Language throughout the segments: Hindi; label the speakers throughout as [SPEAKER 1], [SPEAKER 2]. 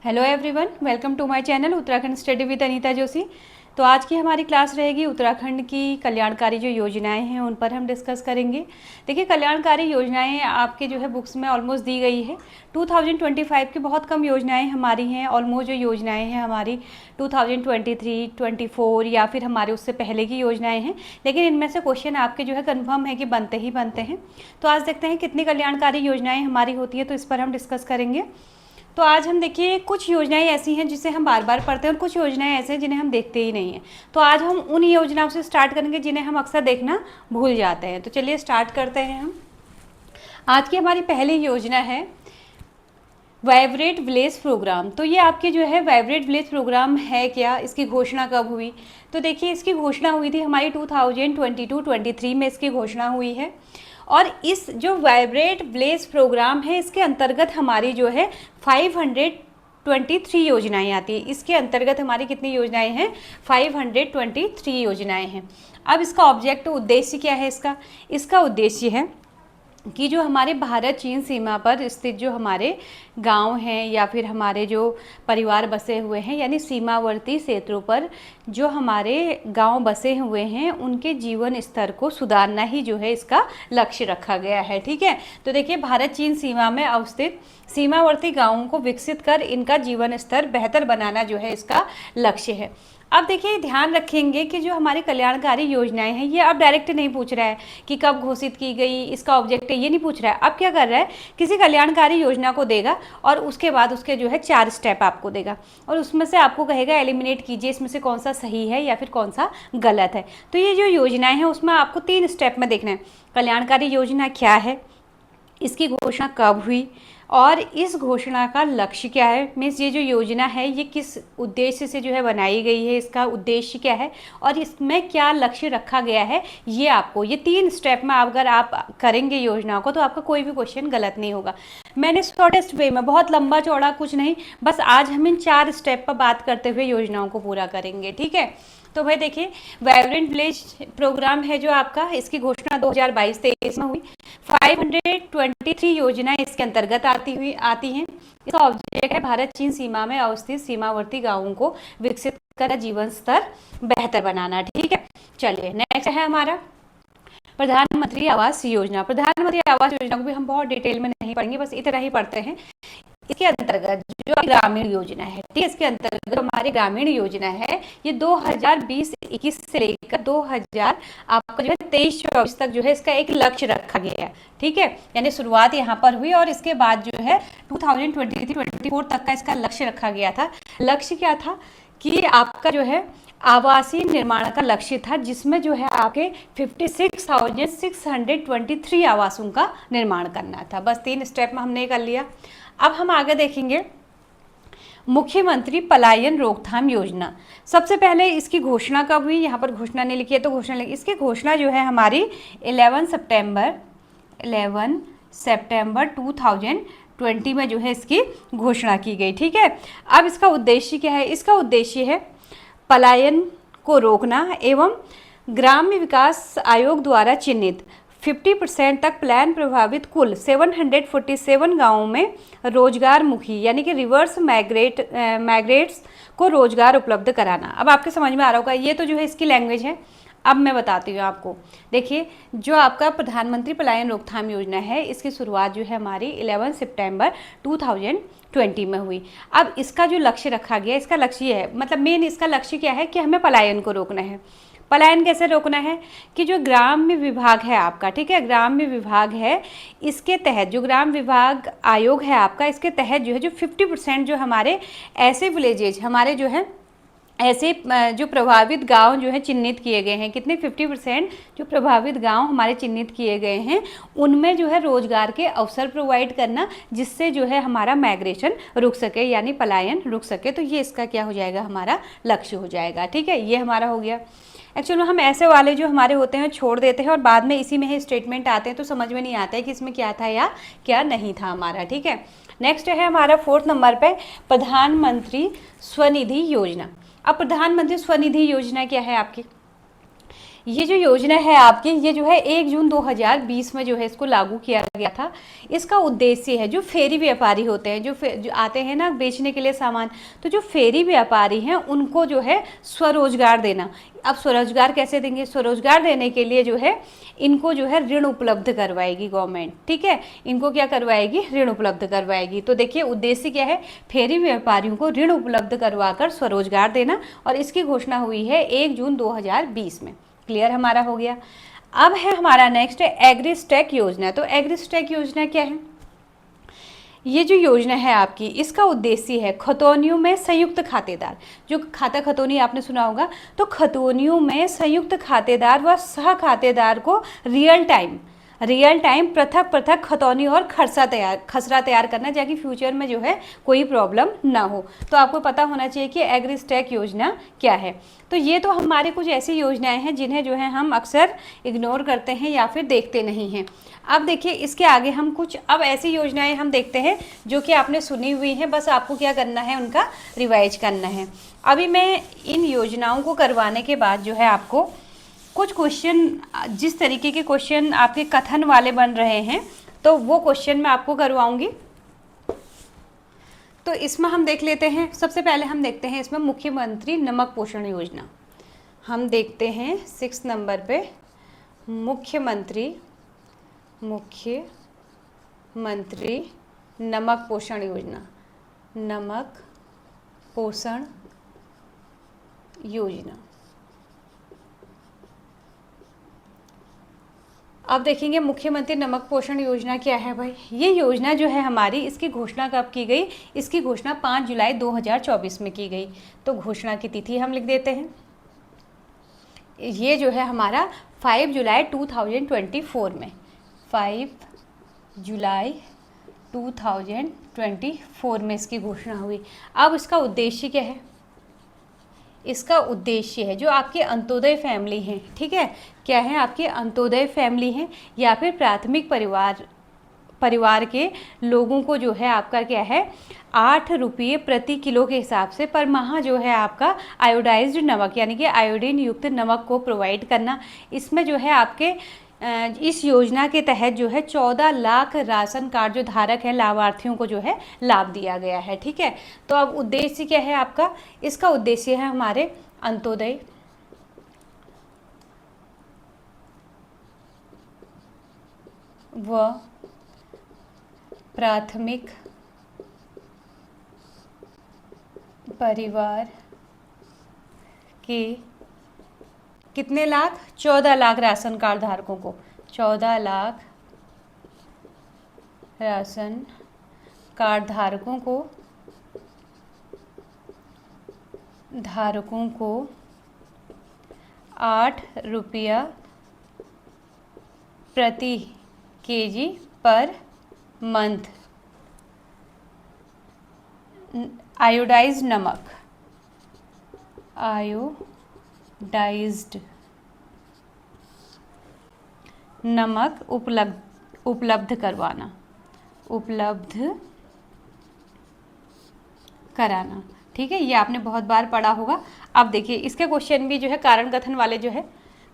[SPEAKER 1] Hello everyone, welcome to my channel Uttarakhand study with Anita Joshi. तो आज की हमारी क्लास रहेगी उत्तराखंड की कल्याणकारी जो योजनाएं हैं उन पर हम डिस्कस करेंगे। देखिए, कल्याणकारी योजनाएं आपके जो है बुक्स में ऑलमोस्ट दी गई है। 2025 की बहुत कम योजनाएं हमारी हैं। ऑलमोस्ट जो योजनाएं हैं हमारी 2023, 24 या फिर हमारे उससे पहले की योजनाएं हैं, लेकिन इनमें से क्वेश्चन आपके जो है कन्फर्म है कि बनते ही बनते हैं। तो आज देखते हैं कितनी कल्याणकारी योजनाएँ हमारी होती है, तो इस पर हम डिस्कस करेंगे। तो आज हम देखिए, कुछ योजनाएं ऐसी हैं जिसे हम बार बार पढ़ते हैं और कुछ योजनाएं ऐसे हैं जिन्हें हम देखते ही नहीं हैं। तो आज हम उन योजनाओं से स्टार्ट करेंगे जिन्हें हम अक्सर देखना भूल जाते हैं। तो चलिए स्टार्ट करते हैं हम। आज की हमारी पहली योजना है वाइब्रेट विलेज प्रोग्राम। तो ये आपके जो है वाइब्रेट विलेज प्रोग्राम है क्या, इसकी घोषणा कब हुई? तो देखिए, इसकी घोषणा हुई थी हमारी 2022-23 में इसकी घोषणा हुई है। और इस जो वाइब्रेट विलेज प्रोग्राम है इसके अंतर्गत हमारी जो है 523 योजनाएं आती है। इसके अंतर्गत हमारी कितनी योजनाएं हैं? 523 योजनाएं हैं। अब इसका ऑब्जेक्ट उद्देश्य क्या है? इसका उद्देश्य है कि जो हमारे भारत चीन सीमा पर स्थित जो हमारे गांव हैं या फिर हमारे जो परिवार बसे हुए हैं, यानी सीमावर्ती क्षेत्रों पर जो हमारे गांव बसे हुए हैं, उनके जीवन स्तर को सुधारना ही जो है इसका लक्ष्य रखा गया है। ठीक है, तो देखिए, भारत चीन सीमा में अवस्थित सीमावर्ती गांवों को विकसित कर इनका जीवन स्तर बेहतर बनाना जो है इसका लक्ष्य है। अब देखिए, ध्यान रखेंगे कि जो हमारी कल्याणकारी योजनाएं हैं ये अब डायरेक्ट नहीं पूछ रहा है कि कब घोषित की गई, इसका ऑब्जेक्ट है, ये नहीं पूछ रहा है। अब क्या कर रहा है, किसी कल्याणकारी योजना को देगा और उसके बाद उसके जो है 4 स्टेप आपको देगा और उसमें से आपको कहेगा एलिमिनेट कीजिए इसमें से कौन सा सही है या फिर कौन सा गलत है। तो ये जो योजनाएं हैं उसमें आपको 3 स्टेप में देखना है। कल्याणकारी योजना क्या है, इसकी घोषणा कब हुई और इस घोषणा का लक्ष्य क्या है। मीन्स ये जो योजना है ये किस उद्देश्य से जो है बनाई गई है, इसका उद्देश्य क्या है और इसमें क्या लक्ष्य रखा गया है। ये आपको ये 3 स्टेप में अगर आप करेंगे योजना को तो आपका कोई भी क्वेश्चन गलत नहीं होगा। मैंने शॉर्टेस्ट वे में, बहुत लंबा चौड़ा कुछ नहीं, बस आज हम इन 4 स्टेप पर बात करते हुए योजनाओं को पूरा करेंगे। ठीक है, तो भाई देखिए, वाइब्रेंट विलेज प्रोग्राम है जो आपका, इसकी घोषणा 2022-23 में हुई। 523 योजनाएं इसके अंतर्गत आती हैं। इसका ऑब्जेक्ट है भारत चीन सीमा में अवस्थित सीमावर्ती गांवों को विकसित कर जीवन स्तर बेहतर बनाना। ठीक है, चलिए नेक्स्ट है हमारा प्रधानमंत्री आवास योजना। प्रधानमंत्री आवास योजना को भी हम बहुत डिटेल में नहीं पढ़ेंगे, बस इतना ही पढ़ते हैं। इसके अंतर्गत जो ग्रामीण योजना है, ठीक है, इसके अंतर्गत हमारी ग्रामीण योजना है ये 2020-21 से लेकर 2000 आपका जो है 23-24 तक जो है इसका एक लक्ष्य रखा गया है। ठीक है, यानी शुरुआत यहाँ पर हुई और इसके बाद जो है 2023-24 तक का इसका लक्ष्य रखा गया था। लक्ष्य क्या था कि आपका जो है आवासीय निर्माण का लक्ष्य था, जिसमें जो है आपके 56,623 आवासों का निर्माण करना था। बस 3 स्टेप में हमने कर लिया। अब हम आगे देखेंगे मुख्यमंत्री पलायन रोकथाम योजना। सबसे पहले इसकी घोषणा कब हुई, यहाँ पर घोषणा नहीं लिखी है तो घोषणा लिखी। इसकी घोषणा जो है हमारी 11 सितंबर 2020 में जो है इसकी घोषणा की गई। ठीक है, अब इसका उद्देश्य क्या है? इसका उद्देश्य है पलायन को रोकना एवं ग्राम्य विकास आयोग द्वारा चिन्हित 50% तक प्लान प्रभावित कुल 747 गांवों में रोजगार मुखी यानी कि रिवर्स माइग्रेट्स को रोजगार उपलब्ध कराना। अब आपके समझ में आ रहा होगा, ये तो जो है इसकी लैंग्वेज है। अब मैं बताती हूँ आपको। देखिए, जो आपका प्रधानमंत्री पलायन रोकथाम योजना है इसकी शुरुआत जो है हमारी 11 सितंबर 2020 में हुई। अब इसका जो लक्ष्य रखा गया, इसका लक्ष्य ये है, मतलब मेन इसका लक्ष्य क्या है कि हमें पलायन को रोकना है। पलायन कैसे रोकना है कि जो ग्राम्य विभाग है आपका, ठीक है, ग्राम्य विभाग है, इसके तहत जो ग्राम विभाग आयोग है आपका, इसके तहत जो है जो 50% जो हमारे ऐसे विलेजेज हमारे जो है ऐसे जो प्रभावित गांव जो है चिन्हित किए गए हैं। कितने? 50% जो प्रभावित गांव हमारे चिन्हित किए गए हैं उनमें जो है रोजगार के अवसर प्रोवाइड करना, जिससे जो है हमारा माइग्रेशन रुक सके यानी पलायन रुक सके। तो ये इसका क्या हो जाएगा, हमारा लक्ष्य हो जाएगा। ठीक है, ये हमारा हो गया। एक्चुअली हम ऐसे वाले जो हमारे होते हैं छोड़ देते हैं और बाद में इसी में ही स्टेटमेंट आते हैं तो समझ में नहीं आता है कि इसमें क्या था या क्या नहीं था हमारा। ठीक है, नेक्स्ट है हमारा 4th नंबर पे प्रधानमंत्री स्वनिधि योजना। अब प्रधानमंत्री स्वनिधि योजना क्या है आपकी? ये जो योजना है आपकी, ये जो है 1 जून 2020 में जो है इसको लागू किया गया था। इसका उद्देश्य है जो फेरी व्यापारी होते हैं, जो आते हैं ना बेचने के लिए सामान, तो जो फेरी व्यापारी हैं उनको जो है स्वरोजगार देना। अब स्वरोजगार कैसे देंगे? स्वरोजगार देने के लिए जो है इनको जो है ऋण उपलब्ध करवाएगी गवर्नमेंट, ठीक है। इनको क्या करवाएगी? ऋण उपलब्ध करवाएगी। तो देखिए उद्देश्य क्या है? फेरी व्यापारियों को ऋण उपलब्ध करवाकर स्वरोजगार देना, और इसकी घोषणा हुई है 1 जून 2020 में। क्लियर हमारा हो गया। अब है हमारा नेक्स्ट एग्रीस्टैक योजना। तो एग्रीस्टैक योजना क्या है? ये जो योजना है आपकी, इसका उद्देश्य है खतौनियों में संयुक्त खातेदार, जो खाता खतौनी आपने सुना होगा, तो खतौनियों में संयुक्त खातेदार व सह खातेदार को रियल टाइम पृथक पृथक खतौनी और खसरा तैयार करना, ताकि फ्यूचर में जो है कोई प्रॉब्लम ना हो। तो आपको पता होना चाहिए कि एग्रीस्टैक योजना क्या है। तो ये तो हमारी कुछ ऐसी योजनाएं हैं जिन्हें जो है हम अक्सर इग्नोर करते हैं या फिर देखते नहीं हैं। अब देखिए इसके आगे हम कुछ अब ऐसी योजनाएं हम देखते हैं जो कि आपने सुनी हुई हैं, बस आपको क्या करना है, उनका रिवाइज करना है। अभी मैं इन योजनाओं को करवाने के बाद जो है आपको कुछ क्वेश्चन, जिस तरीके के क्वेश्चन आपके कथन वाले बन रहे हैं, तो वो क्वेश्चन मैं आपको करवाऊंगी। तो इसमें हम देख लेते हैं, सबसे पहले हम देखते हैं इसमें मुख्यमंत्री नमक पोषण योजना। हम देखते हैं 6 नंबर पे मुख्यमंत्री नमक पोषण योजना। नमक पोषण योजना। अब देखेंगे मुख्यमंत्री नमक पोषण योजना क्या है भाई। ये योजना जो है हमारी, इसकी घोषणा कब की गई? इसकी घोषणा 5 जुलाई 2024 में की गई। तो घोषणा की तिथि हम लिख देते हैं, ये जो है हमारा 5 जुलाई 2024 में, 5 जुलाई 2024 में इसकी घोषणा हुई। अब इसका उद्देश्य क्या है? इसका उद्देश्य है जो आपके अंत्योदय फैमिली हैं, ठीक है, क्या है, आपके अंत्योदय फैमिली हैं या फिर प्राथमिक परिवार के लोगों को जो है आपका क्या है, 8 रुपये प्रति किलो के हिसाब से पर माह जो है आपका आयोडाइज्ड नमक यानी कि आयोडीन युक्त नमक को प्रोवाइड करना। इसमें जो है आपके इस योजना के तहत जो है 14 लाख राशन कार्ड जो धारक हैं लाभार्थियों को जो है लाभ दिया गया है, ठीक है। तो अब उद्देश्य क्या है आपका? इसका उद्देश्य है हमारे अंत्योदय व प्राथमिक परिवार के कितने लाख? 14 लाख राशन कार्ड धारकों को, 14 लाख राशन कार्ड धारकों को 8 रुपया प्रति केजी पर मंथ आयोडाइज्ड नमक उपलब्ध कराना, ठीक है। ये आपने बहुत बार पढ़ा होगा। अब देखिए इसके क्वेश्चन भी जो है कारण कथन वाले जो है,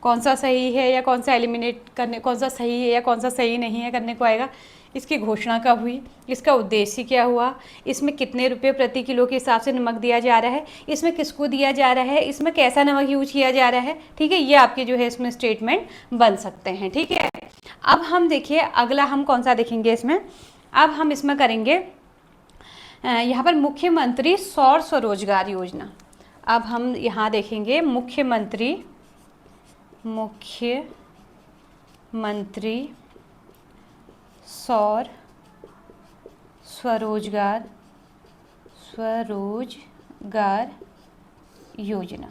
[SPEAKER 1] कौन सा सही है या कौन सा एलिमिनेट करने, कौन सा सही है या कौन सा सही नहीं है करने को आएगा। इसकी घोषणा कब हुई, इसका उद्देश्य क्या हुआ, इसमें कितने रुपए प्रति किलो के हिसाब से नमक दिया जा रहा है, इसमें किसको दिया जा रहा है, इसमें कैसा नमक यूज किया जा रहा है, ठीक है। ये आपके जो है इसमें स्टेटमेंट बन सकते हैं, ठीक है। अब हम देखिए अगला हम कौन सा देखेंगे इसमें। अब हम इसमें करेंगे यहाँ पर मुख्यमंत्री सौर स्वरोजगार योजना। अब हम यहाँ देखेंगे मुख्यमंत्री सौर स्वरोजगार योजना।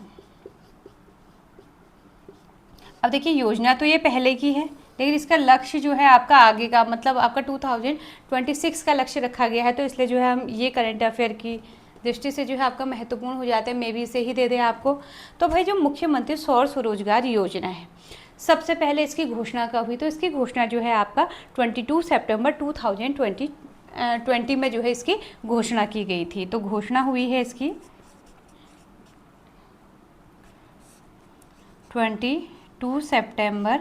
[SPEAKER 1] अब देखिए योजना तो ये पहले की है, लेकिन इसका लक्ष्य जो है आपका आगे का, मतलब आपका 2026 का लक्ष्य रखा गया है। तो इसलिए जो है हम ये करंट अफेयर की दृष्टि से जो है आपका महत्वपूर्ण हो जाता है, मे भी से ही दे दें आपको। तो भाई जो मुख्यमंत्री सौर स्वरोजगार योजना है, सबसे पहले इसकी घोषणा कब हुई? तो इसकी घोषणा जो है आपका 22 सितंबर 2020 में जो है इसकी घोषणा की गई थी। तो घोषणा हुई है इसकी 2 सितंबर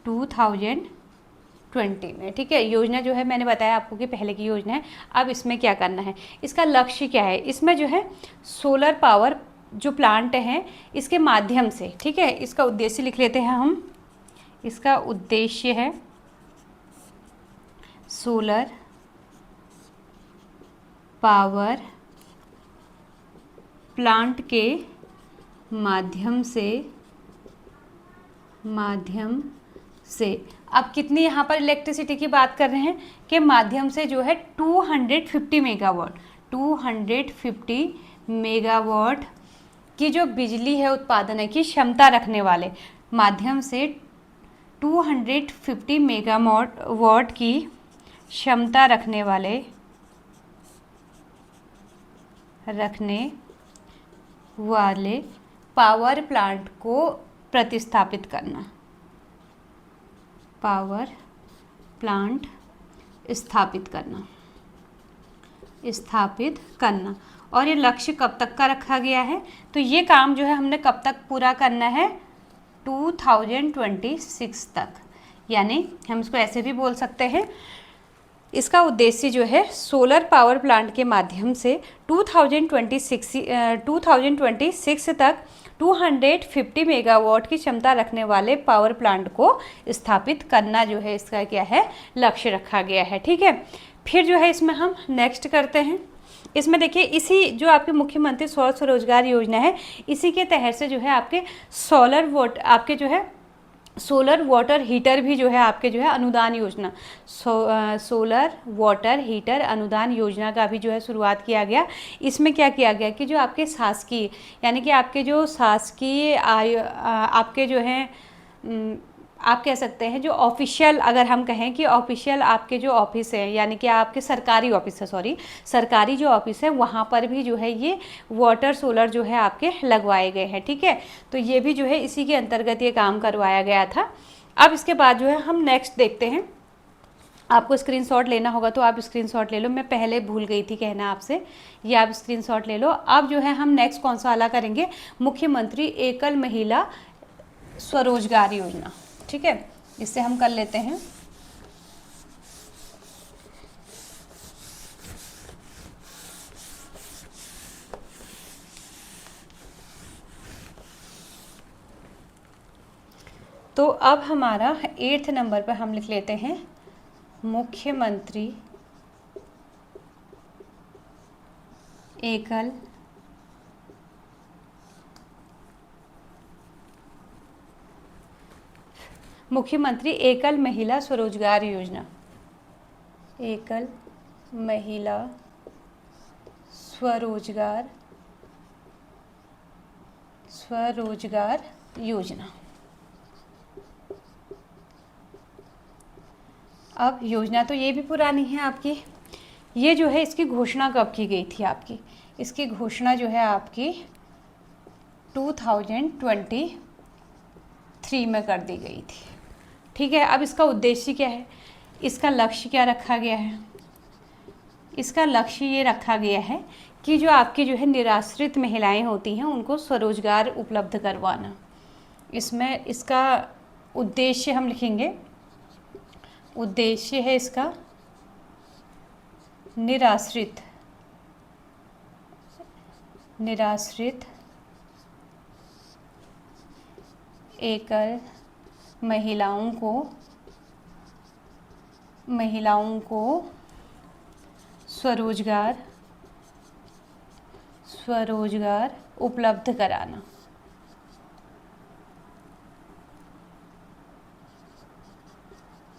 [SPEAKER 1] 2020 में, ठीक है। योजना जो है मैंने बताया आपको कि पहले की योजना है। अब इसमें क्या करना है, इसका लक्ष्य क्या है, इसमें जो है सोलर पावर जो प्लांट हैं इसके माध्यम से, ठीक है, इसका उद्देश्य लिख लेते हैं हम। इसका उद्देश्य है सोलर पावर प्लांट के माध्यम से अब कितनी यहाँ पर इलेक्ट्रिसिटी की बात कर रहे हैं कि माध्यम से जो है 250 मेगावाट की जो बिजली है उत्पादन की क्षमता रखने वाले, माध्यम से 250 मेगावाट की क्षमता रखने वाले पावर प्लांट को प्रतिस्थापित करना, पावर प्लांट स्थापित करना। और ये लक्ष्य कब तक का रखा गया है, तो ये काम जो है हमने कब तक पूरा करना है, 2026 तक। यानी हम इसको ऐसे भी बोल सकते हैं, इसका उद्देश्य जो है सोलर पावर प्लांट के माध्यम से 2026 तक 250 मेगावाट की क्षमता रखने वाले पावर प्लांट को स्थापित करना जो है इसका क्या है, लक्ष्य रखा गया है, ठीक है। फिर जो है इसमें हम नेक्स्ट करते हैं। इसमें देखिए इसी जो आपके मुख्यमंत्री सौर स्वरोजगार योजना है, इसी के तहत से जो है आपके सोलर वाटर हीटर भी जो है आपके जो है अनुदान योजना, सोलर वाटर हीटर अनुदान योजना का भी जो है शुरुआत किया गया। इसमें क्या किया गया कि जो आपके शासकीय, यानी कि आपके जो शासकीय आपके जो हैं आप कह सकते हैं जो ऑफिशियल, अगर हम कहें कि ऑफिशियल आपके जो ऑफिस है, यानी कि आपके सरकारी ऑफिस है, सरकारी जो ऑफिस है वहाँ पर भी जो है ये वाटर सोलर जो है आपके लगवाए गए हैं, ठीक है। तो ये भी जो है इसी के अंतर्गत ये काम करवाया गया था। अब इसके बाद जो है हम नेक्स्ट देखते हैं। आपको स्क्रीनशॉट लेना होगा तो आप स्क्रीनशॉट ले लो, मैं पहले भूल गई थी कहना आपसे, ये आप स्क्रीनशॉट ले लो। अब जो है हम नेक्स्ट कौन सा वाला करेंगे, मुख्यमंत्री एकल महिला स्वरोजगार योजना, ठीक है। इससे हम कर लेते हैं। तो अब हमारा 8th नंबर पर हम लिख लेते हैं मुख्यमंत्री एकल महिला स्वरोजगार योजना, एकल महिला स्वरोजगार योजना। अब योजना तो ये भी पुरानी है आपकी, ये जो है इसकी घोषणा कब की गई थी आपकी, इसकी घोषणा जो है आपकी 2023 में कर दी गई थी, ठीक है। अब इसका उद्देश्य क्या है, इसका लक्ष्य क्या रखा गया है, इसका लक्ष्य ये रखा गया है कि जो आपकी जो है निराश्रित महिलाएं होती हैं उनको स्वरोजगार उपलब्ध करवाना। इसमें इसका उद्देश्य हम लिखेंगे, उद्देश्य है इसका निराश्रित एकल महिलाओं को स्वरोजगार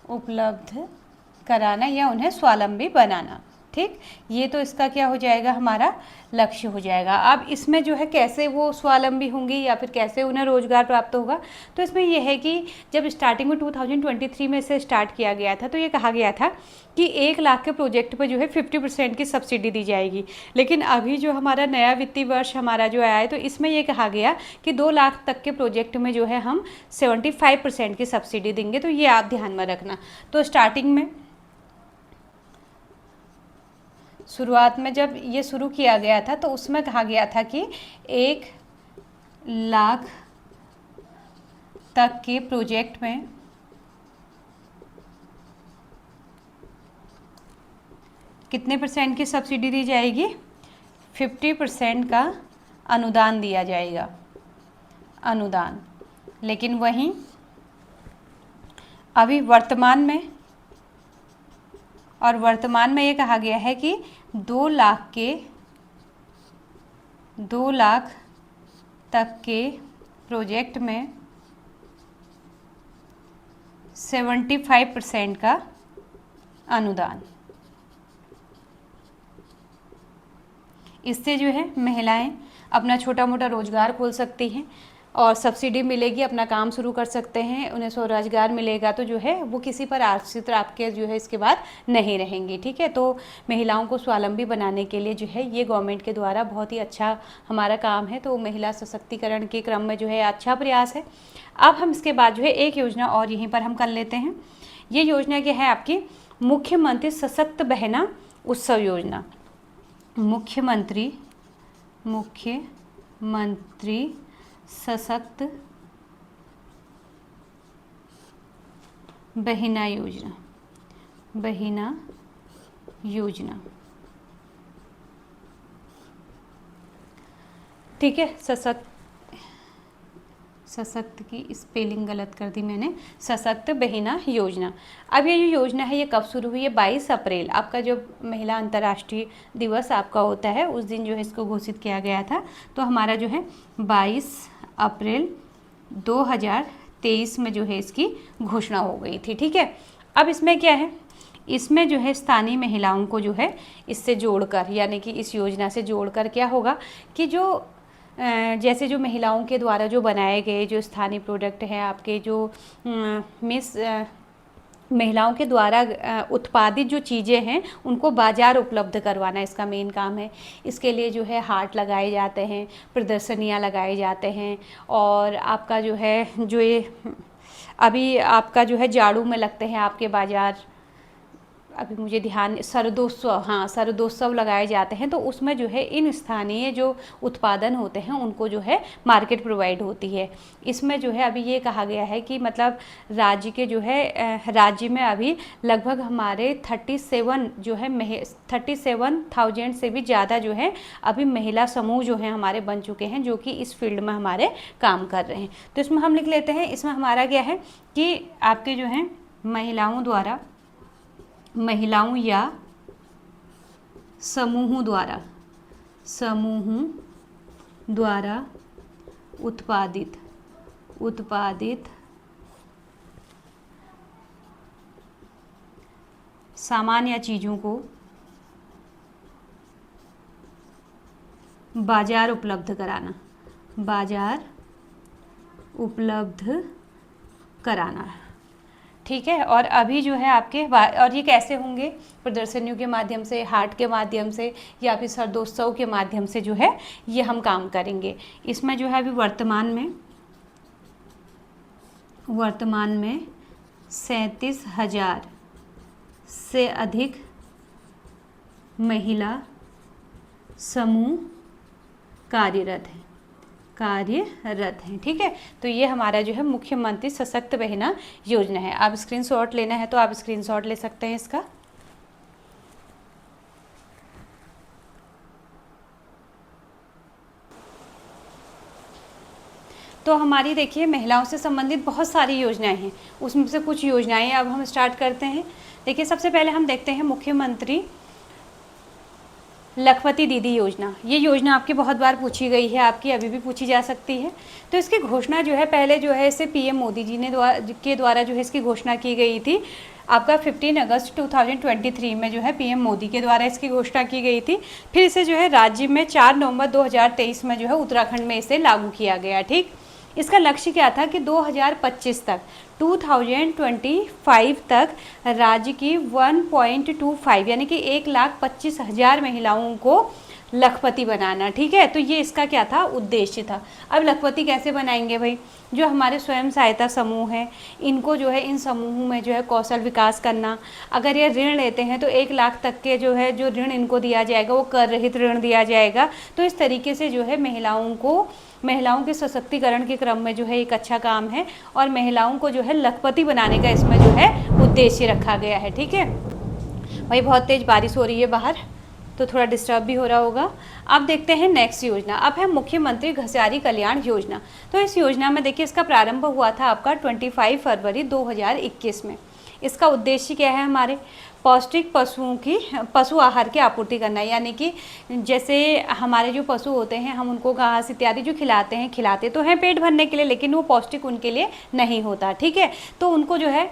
[SPEAKER 1] उपलब्ध कराना या उन्हें स्वावलंबी बनाना, ठीक। ये तो इसका क्या हो जाएगा, हमारा लक्ष्य हो जाएगा। अब इसमें जो है कैसे वो स्वावलंबी होंगी या फिर कैसे उन्हें रोजगार प्राप्त होगा, तो इसमें यह है कि जब स्टार्टिंग में 2023 में इसे स्टार्ट किया गया था तो ये कहा गया था कि 1 लाख के प्रोजेक्ट पर जो है 50% की सब्सिडी दी जाएगी। लेकिन अभी जो हमारा नया वित्तीय वर्ष हमारा जो आया है तो इसमें ये कहा गया कि 2 लाख तक के प्रोजेक्ट में जो है हम 75% की सब्सिडी देंगे, तो ये आप ध्यान में रखना। तो स्टार्टिंग में शुरुआत में जब ये शुरू किया गया था तो उसमें कहा गया था कि 1 लाख तक के प्रोजेक्ट में कितने % की सब्सिडी दी जाएगी? 50% का अनुदान दिया जाएगा, अनुदान। लेकिन वहीं अभी वर्तमान में ये कहा गया है कि 2 लाख तक के प्रोजेक्ट में 75% का अनुदान। इससे जो है महिलाएं अपना छोटा मोटा रोजगार खोल सकती हैं और सब्सिडी मिलेगी, अपना काम शुरू कर सकते हैं, उन्हें स्वरोजगार मिलेगा, तो जो है वो किसी पर आश्रित आपके जो है इसके बाद नहीं रहेंगी। ठीक है, तो महिलाओं को स्वावलंबी बनाने के लिए जो है ये गवर्नमेंट के द्वारा बहुत ही अच्छा हमारा काम है। तो महिला सशक्तिकरण के क्रम में जो है अच्छा प्रयास है। अब हम इसके बाद जो है एक योजना और यहीं पर हम कर लेते हैं। ये योजना क्या है आपकी? मुख्यमंत्री सशक्त बहना उत्सव योजना। मुख्यमंत्री सशक्त बहिना योजना। ठीक है, सशक्त की स्पेलिंग गलत कर दी मैंने, सशक्त बहिना योजना। अब ये जो योजना है ये कब शुरू हुई है? 22 अप्रैल, आपका जो महिला अंतर्राष्ट्रीय दिवस आपका होता है उस दिन जो है इसको घोषित किया गया था। तो हमारा जो है 22 अप्रैल 2023 में जो है इसकी घोषणा हो गई थी। ठीक है, अब इसमें क्या है? इसमें जो है स्थानीय महिलाओं को जो है इससे जोड़कर, यानी कि इस योजना से जोड़कर क्या होगा कि जो जैसे जो महिलाओं के द्वारा जो बनाए गए जो स्थानीय प्रोडक्ट हैं आपके, जो महिलाओं के द्वारा उत्पादित जो चीज़ें हैं उनको बाज़ार उपलब्ध करवाना इसका मेन काम है। इसके लिए जो है हाट लगाए जाते हैं, प्रदर्शनियाँ लगाए जाते हैं, और आपका जो है जो ये अभी आपका जो है जाड़ू में लगते हैं आपके बाज़ार, अभी मुझे ध्यान, शरदोत्सव लगाए जाते हैं। तो उसमें जो है इन स्थानीय जो उत्पादन होते हैं उनको जो है मार्केट प्रोवाइड होती है। इसमें जो है अभी ये कहा गया है कि मतलब राज्य में अभी लगभग हमारे 37,000 से भी ज़्यादा जो है अभी महिला समूह जो हैं हमारे बन चुके हैं, जो कि इस फील्ड में हमारे काम कर रहे हैं। तो इसमें हम लिख लेते हैं, इसमें हमारा क्या है कि आपके जो हैं महिलाओं या समूहों द्वारा उत्पादित सामान या चीज़ों को बाजार उपलब्ध कराना। ठीक है, और अभी जो है आपके और ये कैसे होंगे? प्रदर्शनियों के माध्यम से, हाट के माध्यम से, या फिर शरदोत्सव के माध्यम से जो है ये हम काम करेंगे। इसमें जो है अभी वर्तमान में 37,000 से अधिक महिला समूह कार्यरत हैं। ठीक है, तो ये हमारा जो है मुख्यमंत्री सशक्त बहिना योजना है। आप स्क्रीनशॉट लेना है तो आप स्क्रीनशॉट ले सकते हैं इसका। तो हमारी देखिए महिलाओं से संबंधित बहुत सारी योजनाएं हैं, उसमें से कुछ योजनाएं अब हम स्टार्ट करते हैं। देखिए सबसे पहले हम देखते हैं मुख्यमंत्री लखपति दीदी योजना। ये योजना आपकी बहुत बार पूछी गई है, आपकी अभी भी पूछी जा सकती है। तो इसकी घोषणा जो है पहले जो है इसे पीएम मोदी जी के द्वारा जो है इसकी घोषणा की गई थी। आपका 15 अगस्त 2023 में जो है पीएम मोदी के द्वारा इसकी घोषणा की गई थी। फिर इसे जो है राज्य में 4 नवंबर 2023 में जो है उत्तराखंड में इसे लागू किया गया। ठीक, इसका लक्ष्य क्या था कि 2025 तक राज्य की 1.25 यानी कि 1,25,000 महिलाओं को लखपति बनाना। ठीक है, तो ये इसका क्या था, उद्देश्य था। अब लखपति कैसे बनाएंगे भाई, जो हमारे स्वयं सहायता समूह हैं इनको जो है इन समूहों में जो है कौशल विकास करना। अगर ये ऋण लेते हैं तो 1 लाख तक के जो है जो ऋण इनको दिया जाएगा वो कर रहित ऋण दिया जाएगा। तो इस तरीके से जो है महिलाओं के सशक्तिकरण के क्रम में जो है एक अच्छा काम है और महिलाओं को जो है लखपति बनाने का इसमें जो है उद्देश्य रखा गया है। ठीक है भाई, बहुत तेज बारिश हो रही है बाहर तो थोड़ा डिस्टर्ब भी हो रहा होगा। अब देखते हैं नेक्स्ट योजना। अब है मुख्यमंत्री घसियारी कल्याण योजना। तो इस योजना में देखिए इसका प्रारंभ हुआ था आपका 25 फरवरी 2021 में। इसका उद्देश्य क्या है, हमारे पौष्टिक पशु आहार की आपूर्ति करना, यानी कि जैसे हमारे जो पशु होते हैं हम उनको घास इत्यादि जो खिलाते तो हैं पेट भरने के लिए, लेकिन वो पौष्टिक उनके लिए नहीं होता। ठीक है, तो उनको जो है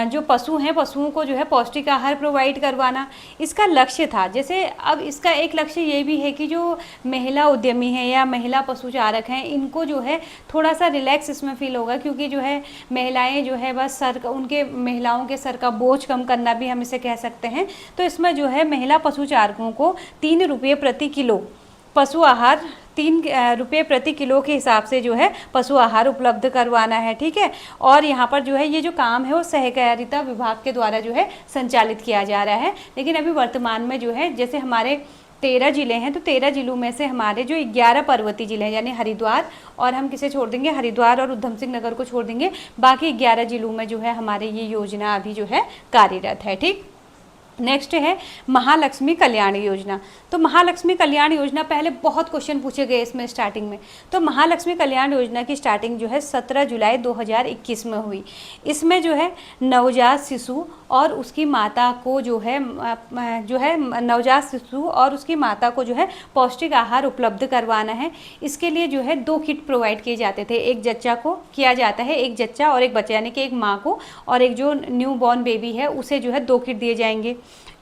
[SPEAKER 1] जो पशु हैं पशुओं को जो है पौष्टिक आहार प्रोवाइड करवाना इसका लक्ष्य था। जैसे अब इसका एक लक्ष्य ये भी है कि जो महिला उद्यमी हैं या महिला पशुचारक हैं इनको जो है थोड़ा सा रिलैक्स इसमें फील होगा, क्योंकि जो है महिलाएं जो है बस महिलाओं के सर का बोझ कम करना भी हम इसे कह सकते हैं। तो इसमें जो है महिला पशुचारकों को 3 रुपये प्रति किलो पशु आहार 3 रुपये प्रति किलो के हिसाब से जो है पशु आहार उपलब्ध करवाना है। ठीक है, और यहाँ पर जो है ये जो काम है वो सहकारिता विभाग के द्वारा जो है संचालित किया जा रहा है। लेकिन अभी वर्तमान में जो है जैसे हमारे 13 जिले हैं तो 13 जिलों में से हमारे जो 11 पर्वतीय जिले हैं यानी हरिद्वार, और हम किसे छोड़ देंगे, हरिद्वार और उधम सिंह नगर को छोड़ देंगे, बाकी 11 जिलों में जो है हमारे ये योजना अभी जो है कार्यरत है। ठीक, नेक्स्ट है महालक्ष्मी कल्याण योजना। तो महालक्ष्मी कल्याण योजना पहले बहुत क्वेश्चन पूछे गए इसमें स्टार्टिंग में। तो महालक्ष्मी कल्याण योजना की स्टार्टिंग जो है 17 जुलाई 2021 में हुई। इसमें जो है नवजात शिशु और उसकी माता को जो है नवजात शिशु और उसकी माता को जो है पौष्टिक आहार उपलब्ध करवाना है। इसके लिए जो है 2 किट प्रोवाइड किए जाते थे, एक जच्चा को किया जाता है, एक जच्चा और एक बच्चा, यानी कि एक माँ को और एक जो न्यू बॉर्न बेबी है उसे जो है 2 किट दिए जाएंगे।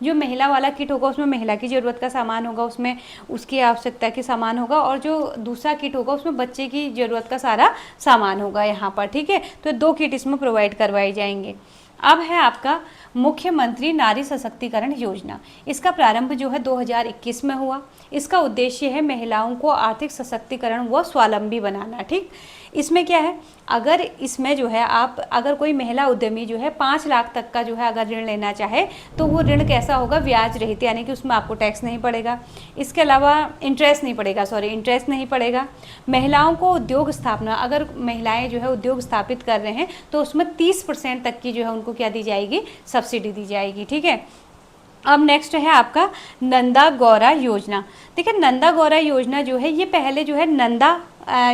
[SPEAKER 1] जो महिला वाला किट होगा उसमें महिला की ज़रूरत का सामान होगा, उसमें उसकी आवश्यकता के सामान होगा, और जो दूसरा किट होगा उसमें बच्चे की ज़रूरत का सारा सामान होगा यहाँ पर। ठीक है, तो 2 किट इसमें प्रोवाइड करवाए जाएंगे। अब है आपका मुख्यमंत्री नारी सशक्तिकरण योजना। इसका प्रारंभ जो है 2021 में हुआ। इसका उद्देश्य है महिलाओं को आर्थिक सशक्तिकरण व स्वावलंबी बनाना। ठीक, इसमें क्या है, अगर इसमें जो है अगर कोई महिला उद्यमी जो है 5 लाख तक का जो है अगर ऋण लेना चाहे तो वो ऋण कैसा होगा, ब्याज रहित, यानी कि उसमें आपको टैक्स नहीं पड़ेगा। इसके अलावा इंटरेस्ट नहीं पड़ेगा। महिलाओं को उद्योग स्थापना, अगर महिलाएं जो है उद्योग स्थापित कर रहे हैं तो उसमें 30% तक की जो है उनको क्या दी जाएगी, सब्सिडी दी जाएगी। ठीक है, अब नेक्स्ट है आपका नंदा गौरा योजना। देखिए नंदा गौरा योजना जो है ये पहले जो है नंदा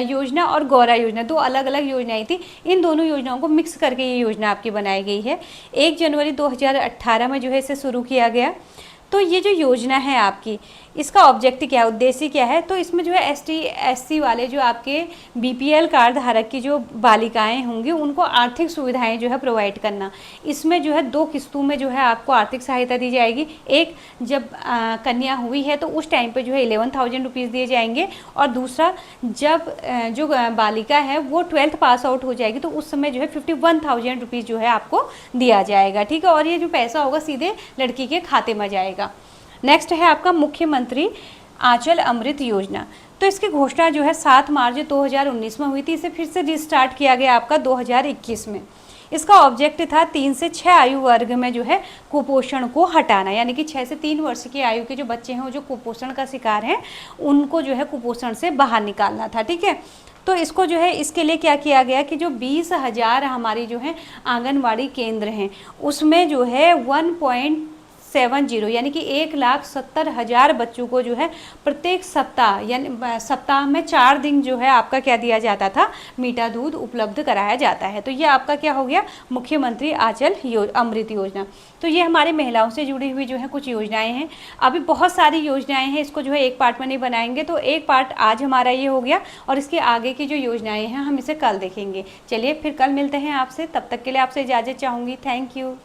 [SPEAKER 1] योजना और गौरा योजना 2 अलग अलग योजनाएं थी। इन दोनों योजनाओं को मिक्स करके ये योजना आपकी बनाई गई है। 1 जनवरी 2018 में जो है इसे शुरू किया गया। तो ये जो योजना है आपकी, इसका ऑब्जेक्टिव क्या है, उद्देश्य क्या है, तो इसमें जो है ST/SC वाले जो आपके BPL कार्ड धारक की जो बालिकाएं होंगी उनको आर्थिक सुविधाएं जो है प्रोवाइड करना। इसमें जो है 2 किस्तों में जो है आपको आर्थिक सहायता दी जाएगी। एक जब कन्या हुई है तो उस टाइम पे जो है 11,000 रुपीज़ दिए जाएंगे, और दूसरा जब जो बालिका है वो 12th पास आउट हो जाएगी तो उस समय जो है 51,000 रुपीज़ जो है आपको दिया जाएगा। ठीक है, और ये जो पैसा होगा सीधे लड़की के खाते में जाएगा। नेक्स्ट है आपका मुख्यमंत्री आंचल अमृत योजना। तो इसकी घोषणा जो है 7 मार्च 2019 में हुई थी। इसे फिर से रिस्टार्ट किया गया आपका 2021 में। इसका ऑब्जेक्ट था 3 से 6 आयु वर्ग में जो है कुपोषण को हटाना, यानी कि 6 से 3 वर्ष की आयु के जो बच्चे हैं वो जो कुपोषण का शिकार हैं उनको जो है कुपोषण से बाहर निकालना था। ठीक है, तो इसको जो है इसके लिए क्या किया गया कि जो 20,000 हमारी जो है आंगनवाड़ी केंद्र हैं उसमें जो है 1.70 यानी कि 1,70,000 बच्चों को जो है प्रत्येक सप्ताह यानी सप्ताह में 4 दिन जो है आपका क्या दिया जाता था, मीठा दूध उपलब्ध कराया जाता है। तो ये आपका क्या हो गया, मुख्यमंत्री आंचल अमृत योजना। तो ये हमारी महिलाओं से जुड़ी हुई जो है कुछ योजनाएं हैं। अभी बहुत सारी योजनाएं हैं, इसको जो है एक पार्ट में नहीं बनाएंगे, तो एक पार्ट आज हमारा ये हो गया और इसके आगे की जो योजनाएं हैं हम इसे कल देखेंगे। चलिए फिर कल मिलते हैं आपसे, तब तक के लिए आपसे इजाज़त चाहूँगी। Thank you.